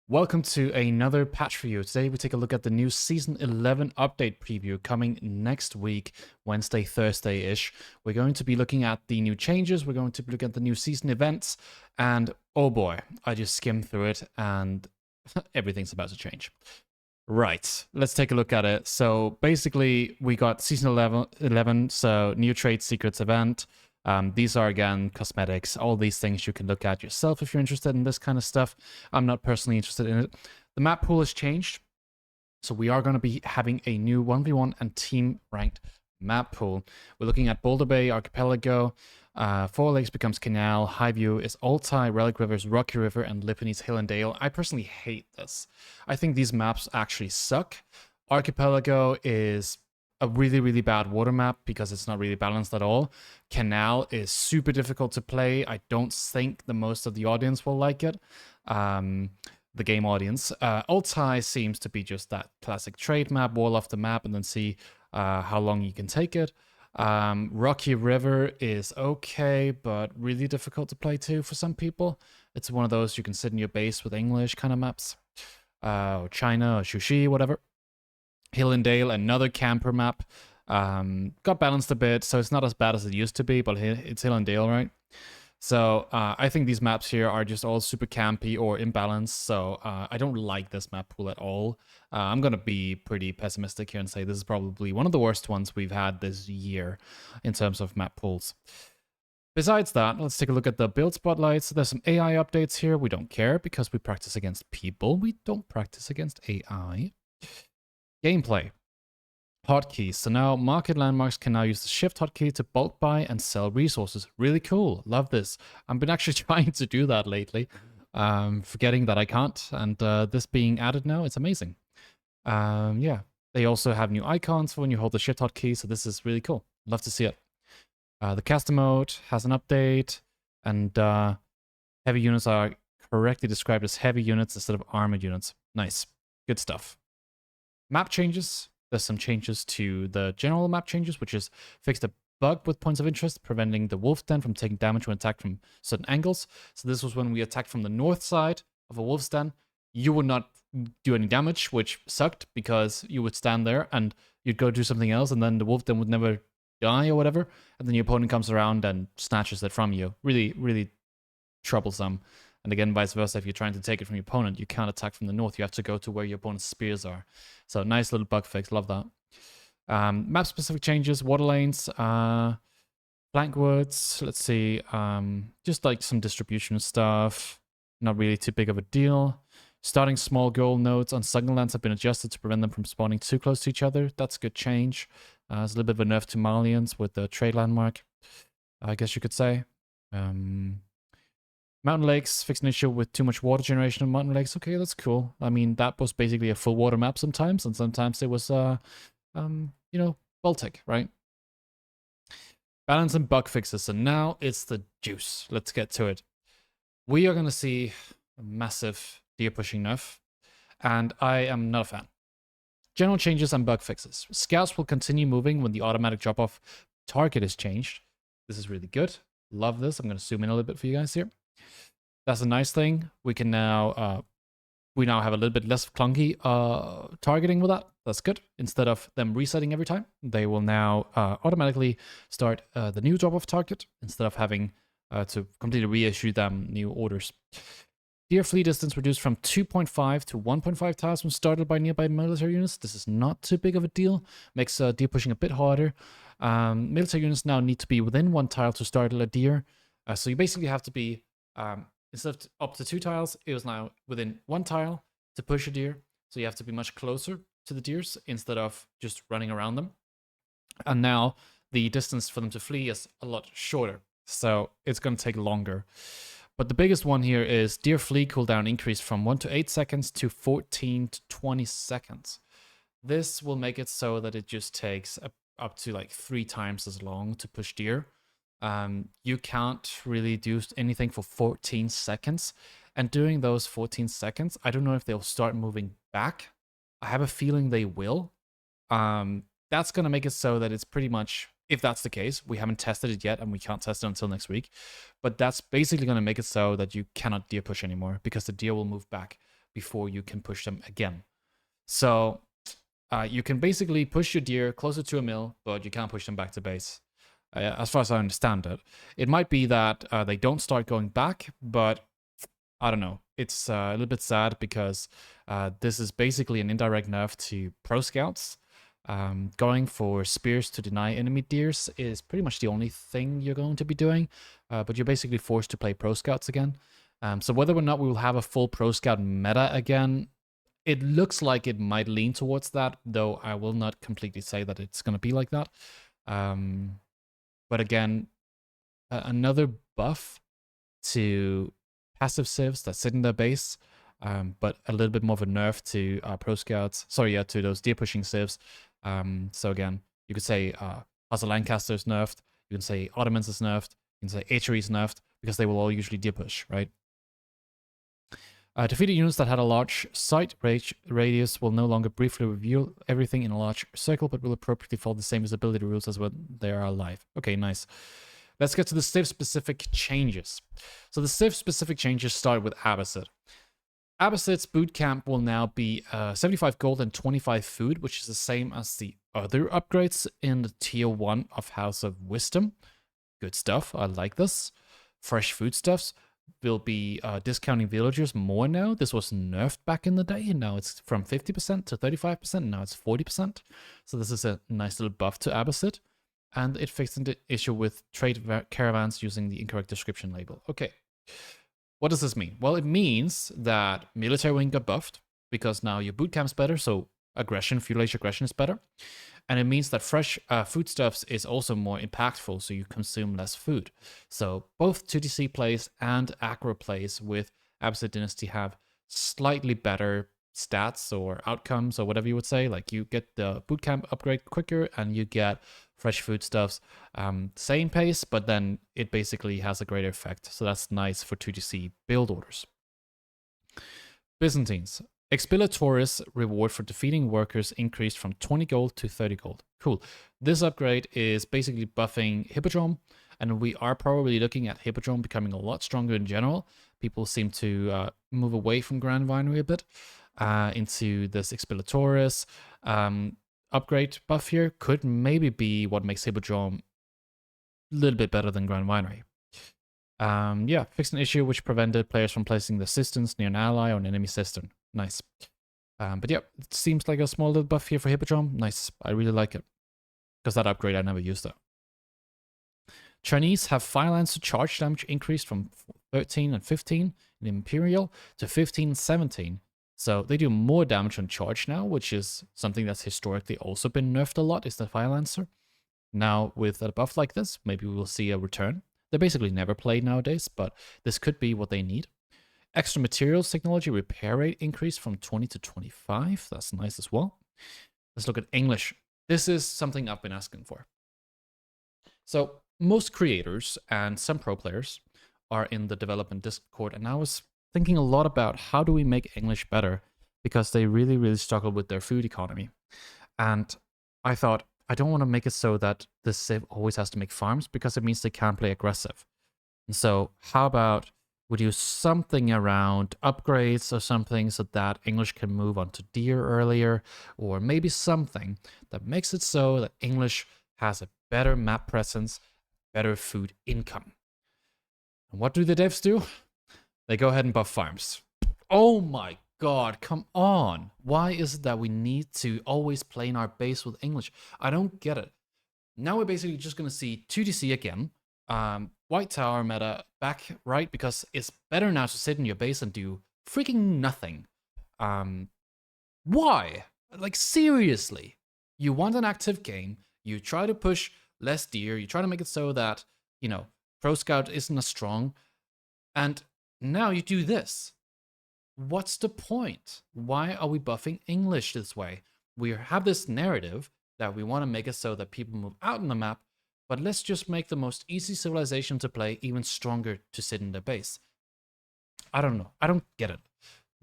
Welcome to another patch review. Today we take a look at the new Season 11 update preview coming next week, Wednesday, Thursday-ish. We're going to be looking at the new changes, we're going to be looking at the new season events, and oh boy, I just skimmed through it and everything's about to change. Right, let's take a look at it. So basically, we got Season 11, so new trade secrets event. These are, again, cosmetics. All these things you can look at yourself if you're interested in this kind of stuff. I'm not personally interested in it. The map pool has changed. So we are going to be having a new 1v1 and team ranked map pool. We're looking at Boulder Bay, Archipelago, Four Lakes becomes Canal, Highview is Altai, Relic Rivers, Rocky River, and Lipponese Hill and Dale. I personally hate this. I think these maps actually suck. Archipelago is a really, really bad water map because it's not really balanced at all. Canal is super difficult to play. I don't think the most of the audience will like it. The game audience. Altai seems to be just that classic trade map, wall off the map, and then see how long you can take it. Rocky River is okay, but really difficult to play too for some people. It's one of those you can sit in your base with English kind of maps. Or China or Shushi, whatever. Hill and Dale, another camper map. Got balanced a bit, so it's not as bad as it used to be, but it's Hill and Dale, right? So I think these maps here are just all super campy or imbalanced, so I don't like this map pool at all. I'm going to be pretty pessimistic here and say this is probably one of the worst ones we've had this year in terms of map pools. Besides that, let's take a look at the build spotlights. There's some AI updates here. We don't care because we practice against people. We don't practice against AI. Gameplay. Hotkeys. So now market landmarks can now use the shift hotkey to bulk buy and sell resources. Really cool. Love this. I've been actually trying to do that lately. Forgetting that I can't. And this being added now, it's amazing. Yeah. They also have new icons for when you hold the shift hotkey. So this is really cool. Love to see it. The caster mode has an update. And heavy units are correctly described as heavy units instead of armored units. Nice. Good stuff. Map changes. There's some changes to the general map changes, which is fixed a bug with points of interest, preventing the wolf's den from taking damage when attacked from certain angles. So this was when we attacked from the north side of a wolf's den. You would not do any damage, which sucked because you would stand there and you'd go do something else, and then the wolf den would never die or whatever. And then your opponent comes around and snatches it from you. Really, really troublesome. And again, vice versa, if you're trying to take it from your opponent, you can't attack from the north. You have to go to where your opponent's spears are. So nice little bug fix. Love that. Map-specific changes, water lanes, flank woods. Let's see. Just like some distribution stuff. Not really too big of a deal. Starting small goal nodes on Sunderlands have been adjusted to prevent them from spawning too close to each other. That's a good change. There's a little bit of a nerf to Malians with the trade landmark, I guess you could say. Mountain lakes, fixed an issue with too much water generation on mountain lakes. Okay, that's cool. I mean, that was basically a full water map sometimes, and sometimes it was, you know, Baltic, right? Balance and bug fixes. So now it's the juice. Let's get to it. We are going to see a massive deer pushing nerf, and I am not a fan. General changes and bug fixes. Scouts will continue moving when the automatic drop-off target is changed. This is really good. Love this. I'm going to zoom in a little bit for you guys here. That's a nice thing. We can now have a little bit less clunky targeting with that. That's good. Instead of them resetting every time, they will now automatically start the new drop-off target instead of having to completely reissue them new orders. Deer flee distance reduced from 2.5 to 1.5 tiles when started by nearby military units. This is not too big of a deal. Makes deer pushing a bit harder. Military units now need to be within 1 tile to startle a deer. So you basically have to be... instead of up to 2 tiles, it was now within 1 tile to push a deer. So you have to be much closer to the deers instead of just running around them. And now the distance for them to flee is a lot shorter. So it's going to take longer. But the biggest one here is deer flee cooldown increased from 1 to 8 seconds to 14 to 20 seconds. This will make it so that it just takes up to like 3 times as long to push deer. You can't really do anything for 14 seconds. And during those 14 seconds, I don't know if they'll start moving back. I have a feeling they will. That's going to make it so that it's pretty much, if that's the case, we haven't tested it yet and we can't test it until next week. But that's basically going to make it so that you cannot deer push anymore because the deer will move back. before you can push them again. So you can basically push your deer closer to a mill, but you can't push them back to base. As far as I understand it, it might be that they don't start going back, but I don't know. It's a little bit sad because this is basically an indirect nerf to pro scouts. Going for spears to deny enemy deers is pretty much the only thing you're going to be doing, but you're basically forced to play pro scouts again. So whether or not we will have a full pro scout meta again, it looks like it might lean towards that, though I will not completely say that it's going to be like that. But again, another buff to passive civs that sit in their base, but a little bit more of a nerf to pro scouts. Sorry, to those deer pushing civs. So again, you could say Lancaster is nerfed. You can say Ottomans is nerfed. You can say HRE is nerfed because they will all usually deer push, right? Defeated units that had a large sight radius will no longer briefly reveal everything in a large circle, but will appropriately follow the same visibility rules as when they are alive. Okay, nice. Let's get to the civ-specific changes. So the civ-specific changes start with Abbasid. Abbasid's boot camp will now be 75 gold and 25 food, which is the same as the other upgrades in the tier 1 of House of Wisdom. Good stuff, I like this. Fresh foodstuffs will be discounting villagers more now. This was nerfed back in the day, and now it's from 50% to 35%, and now it's 40%. So this is a nice little buff to Abbasid. And it fixed the issue with trade caravans using the incorrect description label. Okay. What does this mean? Well, it means that military wing got buffed because now your boot camp's better, so aggression, feudal age aggression is better. And it means that fresh foodstuffs is also more impactful, so you consume less food. So both 2DC plays and aggro plays with Abbasid Dynasty have slightly better stats or outcomes or whatever you would say. Like you get the bootcamp upgrade quicker and you get fresh foodstuffs, same pace, but then it basically has a greater effect. So that's nice for 2DC build orders. Byzantines. Expilatoris reward for defeating workers increased from 20 gold to 30 gold. Cool. This upgrade is basically buffing Hippodrome, and we are probably looking at Hippodrome becoming a lot stronger in general. People seem to move away from Grand Vinery a bit into this Expilatoris. Upgrade buff here could maybe be what makes Hippodrome a little bit better than Grand Vinery. Yeah, fixed an issue which prevented players from placing the cisterns near an ally or an enemy cistern. Nice. But yeah, it seems like a small little buff here for Hippodrome. Nice. I really like it. Because that upgrade I never used though. Chinese have fire lancer charge damage increased from 13 and 15 in Imperial to 15 and 17. So they do more damage on charge now, which is something that's historically also been nerfed a lot, is the fire lancer. Now with a buff like this, maybe we will see a return. They're basically never played nowadays, but this could be what they need. Extra materials technology repair rate increased from 20 to 25. That's nice as well. Let's look at English. This is something I've been asking for. So most creators and some pro players are in the development Discord, and I was thinking a lot about how do we make English better, because they really, really struggle with their food economy. And I thought, I don't want to make it so that the civ always has to make farms, because it means they can't play aggressive. And so how about we do something around upgrades or something so that English can move on to deer earlier, or maybe something that makes it so that English has a better map presence, better food income. And what do the devs do? They go ahead and buff farms. Oh my god, come on. Why is it that we need to always play in our base with English? I don't get it. Now we're basically just going to see 2DC again. White Tower meta back, right? Because it's better now to sit in your base and do freaking nothing. Why? Like, seriously. You want an active game. You try to push less deer. You try to make it so that, you know, Pro Scout isn't as strong. And now you do this. What's the point? Why are we buffing English this way? We have this narrative that we want to make it so that people move out on the map, but let's just make the most easy civilization to play even stronger to sit in their base. I don't know. I don't get it.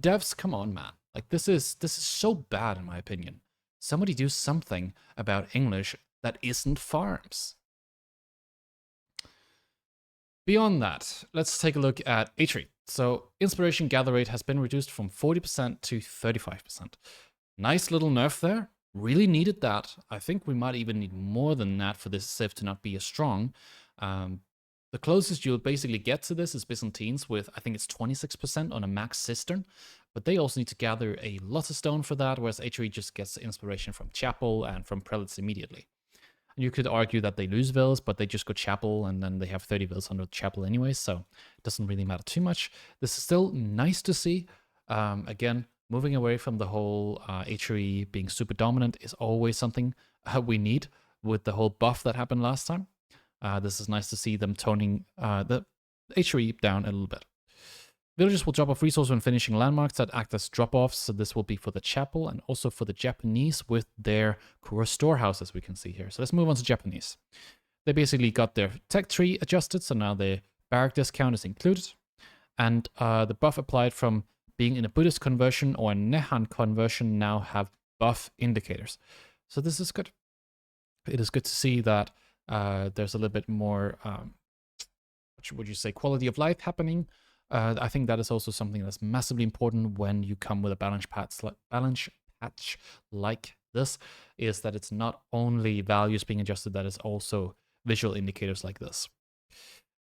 Devs, come on, man. Like, this is so bad in my opinion. Somebody do something about English that isn't farms. Beyond that, let's take a look at HRE. So inspiration gather rate has been reduced from 40% to 35%. Nice little nerf there. Really needed that. I think we might even need more than that for this civ to not be as strong. The closest you'll basically get to this is Byzantines with, I think it's 26% on a max cistern. But they also need to gather a lot of stone for that, whereas HRE just gets inspiration from chapel and from prelates immediately. You could argue that they lose vills, but they just go chapel, and then they have 30 vills under the chapel anyway, so it doesn't really matter too much. This is still nice to see. Again, moving away from the whole HRE being super dominant is always something we need with the whole buff that happened last time. This is nice to see them toning the HRE down a little bit. Villagers will drop off resources when finishing landmarks that act as drop-offs, so this will be for the chapel and also for the Japanese with their Kura storehouse, as we can see here. So let's move on to Japanese. They basically got their tech tree adjusted, so now the barrack discount is included. And the buff applied from being in a Buddhist conversion or a Nehan conversion now have buff indicators. So this is good. It is good to see that there's a little bit more, what would you say, quality of life happening. I think that is also something that's massively important when you come with a balance patch like this, is that it's not only values being adjusted, that is also visual indicators like this.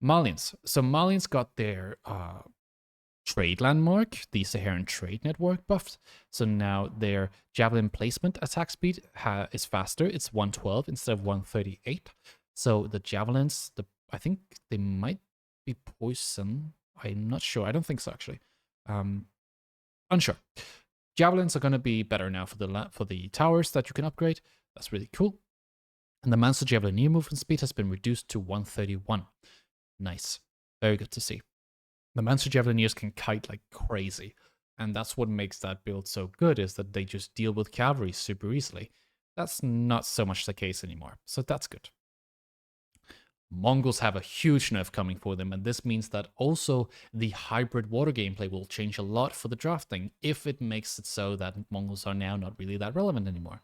Malians. So Malians got their trade landmark, the Saharan Trade Network buffed. So now their javelin placement attack speed is faster. It's 112 instead of 138. So the javelins, I think they might be poison. I'm not sure. I don't think so, actually. Unsure. Javelins are going to be better now for the towers that you can upgrade. That's really cool. And the Manso Javelineer movement speed has been reduced to 131. Nice. Very good to see. The Manso Javelineers can kite like crazy. And that's what makes that build so good, is that they just deal with cavalry super easily. That's not so much the case anymore. So that's good. Mongols have a huge nerf coming for them, and this means that also the hybrid water gameplay will change a lot for the drafting, if it makes it so that Mongols are now not really that relevant anymore.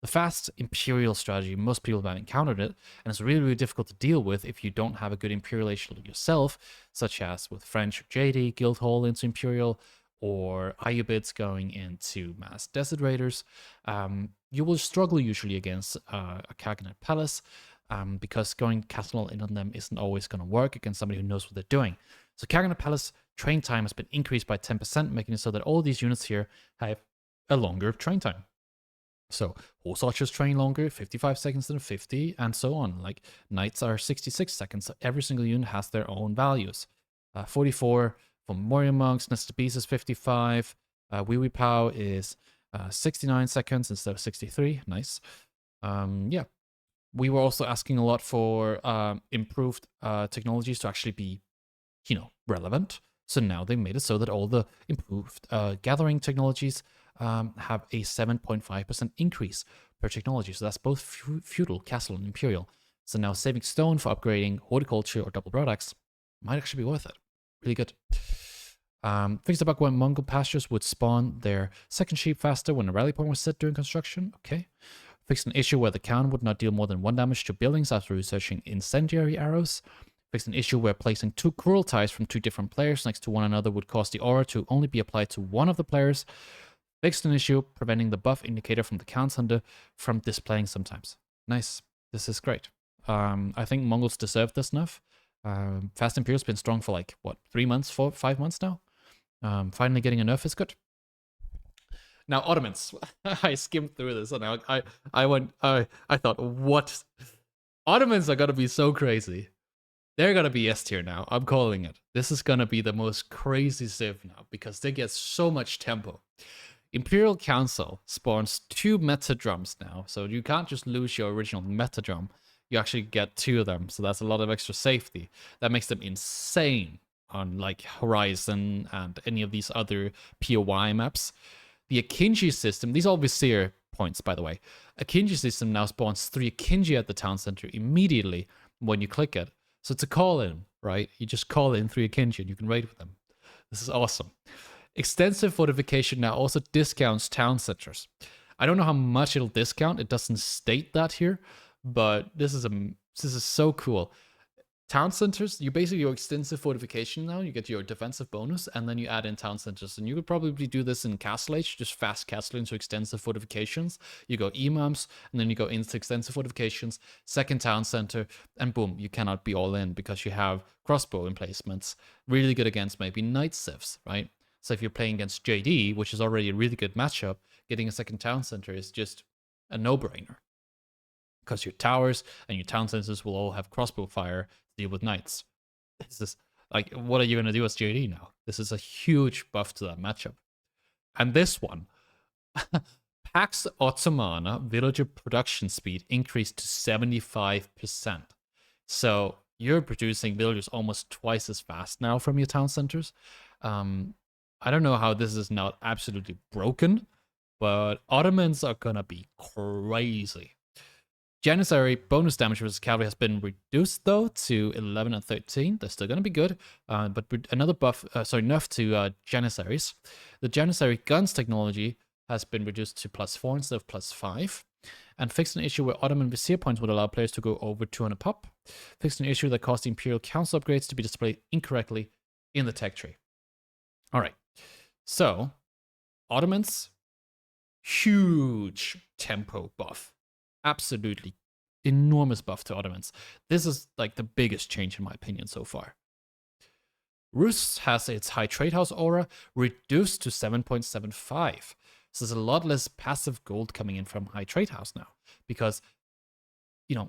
The fast Imperial strategy, most people have encountered it, and it's really, really difficult to deal with if you don't have a good Imperial yourself, such as with French JD, Guildhall into Imperial, or Ayyubids going into Mass Desert Raiders. You will struggle usually against a Khaganate Palace, because going castle in on them isn't always going to work against somebody who knows what they're doing. So Khaganate Palace train time has been increased by 10%, making it so that all these units here have a longer train time. So horse archers train longer, 55 seconds than 50, and so on. Like knights are 66 seconds, so every single unit has their own values. 44 for warrior monks, Nestor Beast is 55, Wee Pow is 69 seconds instead of 63, nice. Yeah. We were also asking a lot for improved technologies to actually be, relevant. So now they made it so that all the improved gathering technologies have a 7.5% increase per technology. So that's both feudal, castle, and imperial. So now saving stone for upgrading horticulture or double products might actually be worth it. Really good. Fixed the bug when Mongol pastures would spawn their second sheep faster when a rally point was set during construction. Okay. Fixed an issue where the cannon would not deal more than 1 damage to buildings after researching incendiary arrows. Fixed an issue where placing 2 cruel ties from 2 different players next to one another would cause the aura to only be applied to one of the players. Fixed an issue preventing the buff indicator from the Count's Hunter from displaying sometimes. Nice. This is great. I think Mongols deserve this nerf. Fast Imperial's been strong for 3 months, 5 months now. Finally getting a nerf is good. Now, Ottomans. I skimmed through this and I thought, what? Ottomans are going to be so crazy. They're going to be S tier now. I'm calling it. This is going to be the most crazy civ now because they get so much tempo. Imperial Council spawns 2 meta drums now. So you can't just lose your original meta drum. You actually get 2 of them. So that's a lot of extra safety. That makes them insane on Horizon and any of these other POI maps. The Akinji system, these are all Vizier points, by the way. Akinji system now spawns 3 Akinji at the town center immediately when you click it. So it's a call-in, right? You just call in 3 Akinji and you can raid with them. This is awesome. Extensive fortification now also discounts town centers. I don't know how much it'll discount. It doesn't state that here, but this is so cool. Town centers, you basically your extensive fortification now, you get your defensive bonus, and then you add in town centers. And you could probably do this in Castle Age, just fast castle into extensive fortifications. You go imams, and then you go into extensive fortifications, second town center, and boom, you cannot be all in because you have crossbow emplacements. Really good against maybe knight civs, right? So if you're playing against JD, which is already a really good matchup, getting a second town center is just a no-brainer. Because your towers and your town centers will all have crossbow fire to deal with knights. This is like, what are you going to do as JD now? This is a huge buff to that matchup. And this one, Pax Ottomana villager production speed increased to 75%. So you're producing villagers almost twice as fast now from your town centers. I don't know how this is not absolutely broken, but Ottomans are gonna be crazy. Janissary bonus damage versus cavalry has been reduced though to 11 and 13. They're still going to be good, but another buff, nerf to Janissaries. The Janissary guns technology has been reduced to +4 instead of +5, and fixed an issue where Ottoman vizier points would allow players to go over 200 pop. Fixed an issue that caused the Imperial Council upgrades to be displayed incorrectly in the tech tree. All right, so Ottomans, huge tempo buff. Absolutely enormous buff to Ottomans. This is like the biggest change in my opinion so far. Rus has its high trade house aura reduced to 7.75. So there's a lot less passive gold coming in from high trade house now, because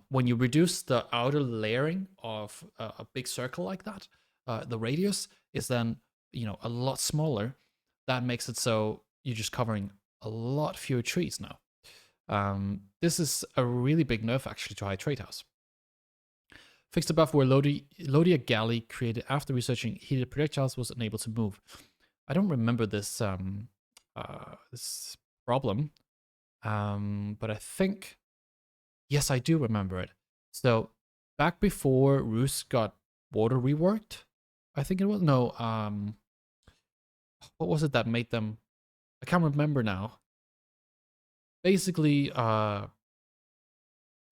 when you reduce the outer layering of a big circle like that, the radius is then a lot smaller. That makes it so you're just covering a lot fewer trees now. This is a really big nerf actually to high trade house. Fixed a buff where Lodia Galley created after researching heated projectiles was unable to move. I don't remember this this problem, but I think, yes, I do remember it. So back before Rus got water reworked, I think it was, no, what was it that made them, I can't remember now. Basically, I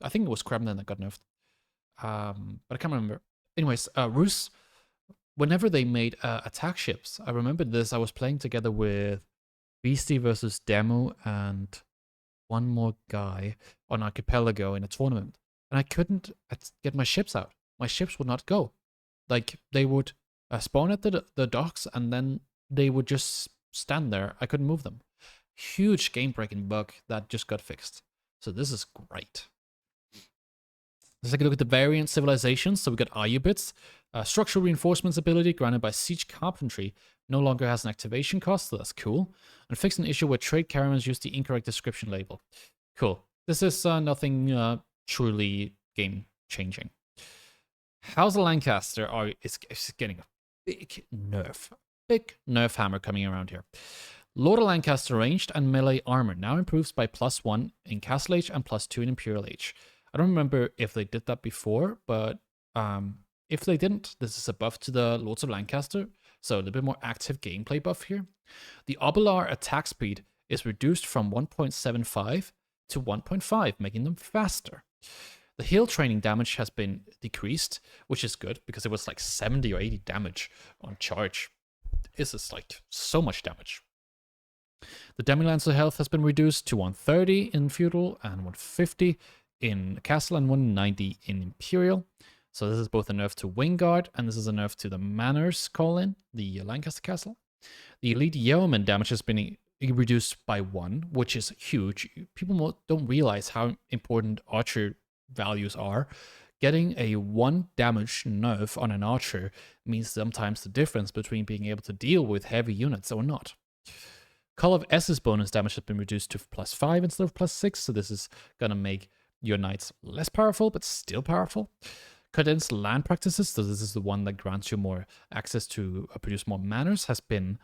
think it was Kremlin that got nerfed, but I can't remember. Anyways, Rus, whenever they made attack ships, I remember this. I was playing together with Beastie versus Demo and one more guy on Archipelago in a tournament, and I couldn't get my ships out. My ships would not go. Like, they would spawn at the docks, and then they would just stand there. I couldn't move them. Huge game-breaking bug that just got fixed. So this is great. Let's take a look at the variant civilizations. So we got Ayubids. Structural reinforcements ability granted by siege carpentry no longer has an activation cost, so that's cool. And fixed an issue where trade caravans used the incorrect description label. Cool. This is nothing truly game-changing. House of Lancaster is getting a big nerf hammer coming around here. Lord of Lancaster ranged and melee armor now improves by +1 in Castle Age and +2 in Imperial Age. I don't remember if they did that before, but if they didn't, this is a buff to the Lords of Lancaster, so a little bit more active gameplay buff here. The Obelar attack speed is reduced from 1.75 to 1.5, making them faster. The heal training damage has been decreased, which is good because it was like 70 or 80 damage on charge. This is like so much damage. The Demi-Lancer health has been reduced to 130 in Feudal and 150 in Castle and 190 in Imperial. So this is both a nerf to Wingguard and this is a nerf to the Manners call-in, the Lancaster Castle. The Elite Yeoman damage has been reduced by 1, which is huge. People don't realize how important archer values are. Getting a 1 damage nerf on an archer means sometimes the difference between being able to deal with heavy units or not. Call of S's bonus damage has been reduced to +5 instead of +6, so this is going to make your knights less powerful, but still powerful. Condensed land practices, so this is the one that grants you more access to produce more manors, has been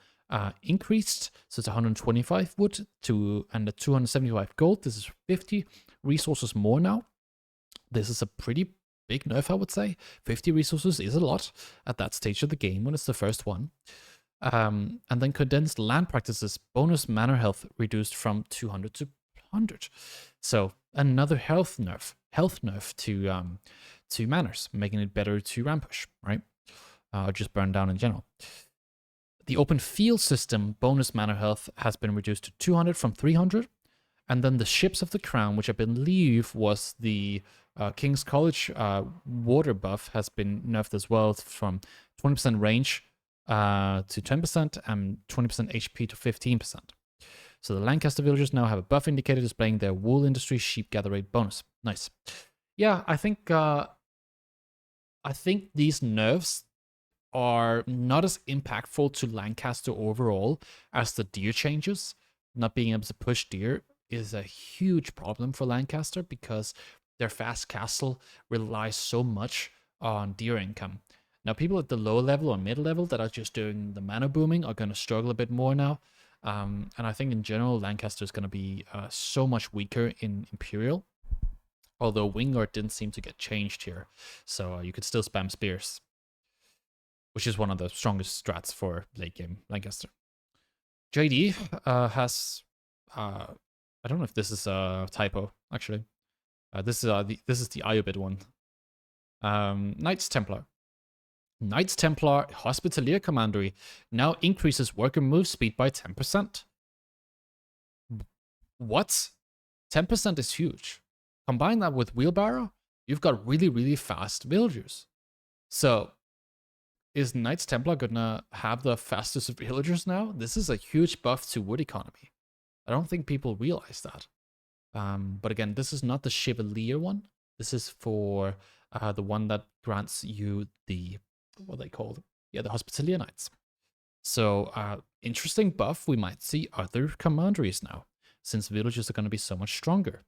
increased. So it's 125 wood and 275 gold. This is 50 resources more now. This is a pretty big nerf, I would say. 50 resources is a lot at that stage of the game when it's the first one. And then condensed land practices, bonus manor health reduced from 200 to 100. So another health nerf to manners, making it better to ram push, right? Or just burn down in general. The open field system bonus mana health has been reduced to 200 from 300. And then the ships of the crown, which I believe was the King's College water buff, has been nerfed as well from 20% range to 10% and 20% HP to 15%. So the Lancaster villagers now have a buff indicator displaying their wool industry sheep gather rate bonus. Nice. Yeah, I think these nerfs are not as impactful to Lancaster overall as the deer changes. Not being able to push deer is a huge problem for Lancaster because their fast castle relies so much on deer income. Now, people at the lower level or mid level that are just doing the mana booming are going to struggle a bit more now. And I think in general, Lancaster is going to be so much weaker in Imperial. Although Wingard didn't seem to get changed here. So you could still spam spears, which is one of the strongest strats for late game Lancaster. JD has... I don't know if this is a typo, actually. This is the Iobid one. Knights Templar. Knights Templar Hospitalier Commandery now increases worker move speed by 10%. What? 10% is huge. Combine that with Wheelbarrow, you've got really, really fast villagers. So, is Knights Templar gonna have the fastest villagers now? This is a huge buff to wood economy. I don't think people realize that. But again, this is not the Chevalier one. This is for the one that grants you the, what are they called? Yeah, the Hospitalier Knights. So, interesting buff. We might see other commanderies now, since villages are going to be so much stronger.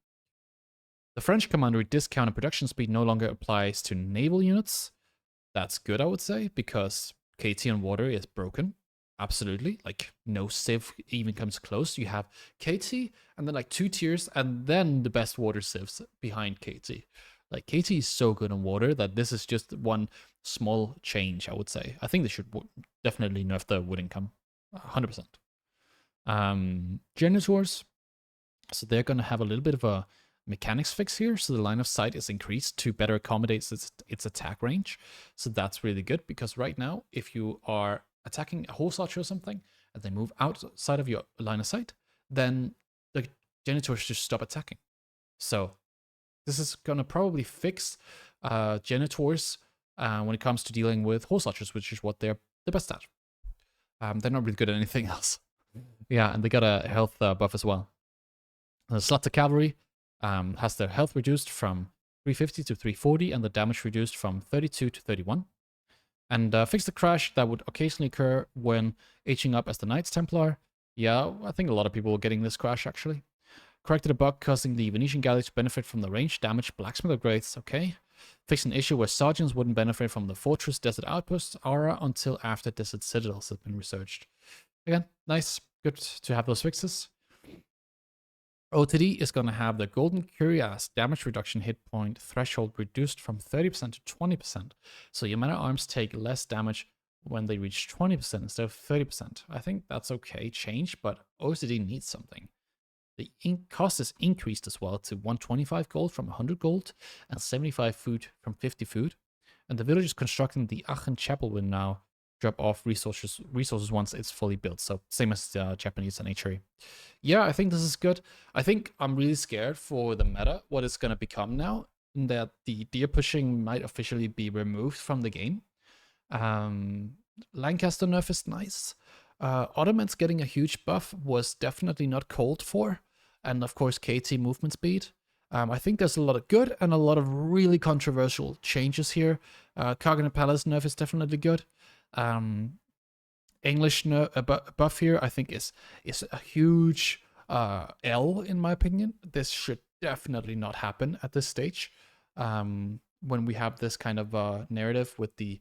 The French commandery discount and production speed no longer applies to naval units. That's good, I would say, because KT on water is broken. Absolutely, like no civ even comes close. You have KT and then like 2 tiers and then the best water civs behind KT. Like KT is so good on water that this is just one small change, I would say. I think they should definitely nerf the wood income, 100%. Genitors, so they're going to have a little bit of a mechanics fix here. So the line of sight is increased to better accommodate its attack range. So that's really good because right now, if you are attacking a horse archer or something, and they move outside of your line of sight, then the genitors just stop attacking. So this is going to probably fix genitors when it comes to dealing with horse archers, which is what they're the best at. They're not really good at anything else. Yeah, and they got a health buff as well. The Slaughter Cavalry has their health reduced from 350 to 340, and the damage reduced from 32 to 31. And fix the crash that would occasionally occur when aging up as the Knights Templar. Yeah, I think a lot of people were getting this crash, actually. Corrected a bug causing the Venetian galleys to benefit from the range damage blacksmith upgrades. Okay. Fixed an issue where sergeants wouldn't benefit from the Fortress Desert Outpost aura until after Desert Citadels had been researched. Again, nice. Good to have those fixes. OTD is going to have the Golden Cuirass damage reduction hit point threshold reduced from 30% to 20%. So your man-at-arms take less damage when they reach 20% instead of 30%. I think that's okay change, but OTD needs something. The cost is increased as well to 125 gold from 100 gold and 75 food from 50 food. And the villagers constructing the Aachen Chapel will now drop off resources once it's fully built. So same as the Japanese and HRE. Yeah, I think this is good. I think I'm really scared for the meta, what it's going to become now, in that the deer pushing might officially be removed from the game. Lancaster nerf is nice. Ottoman's getting a huge buff was definitely not called for. And of course, KT movement speed. I think there's a lot of good and a lot of really controversial changes here. Cargan Palace nerf is definitely good. English buff here, I think is a huge L in my opinion. This should definitely not happen at this stage. When we have this kind of narrative with the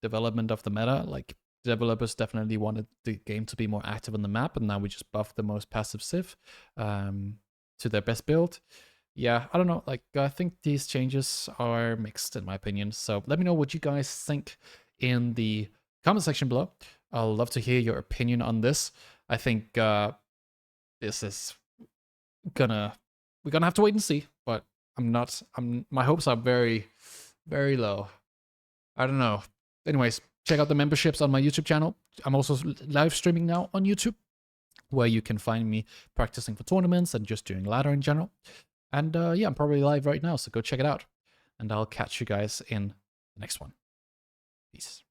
development of the meta, like developers definitely wanted the game to be more active on the map, and now we just buff the most passive civ to their best build. Yeah, I don't know. Like, I think these changes are mixed in my opinion. So let me know what you guys think in the comment section below. I'll love to hear your opinion on this. I think this is we're gonna have to wait and see, but my hopes are very, very low. I don't know. Anyways, check out the memberships on my YouTube channel. I'm also live streaming now on YouTube, where you can find me practicing for tournaments and just doing ladder in general. And yeah, I'm probably live right now, so go check it out. And I'll catch you guys in the next one. Peace.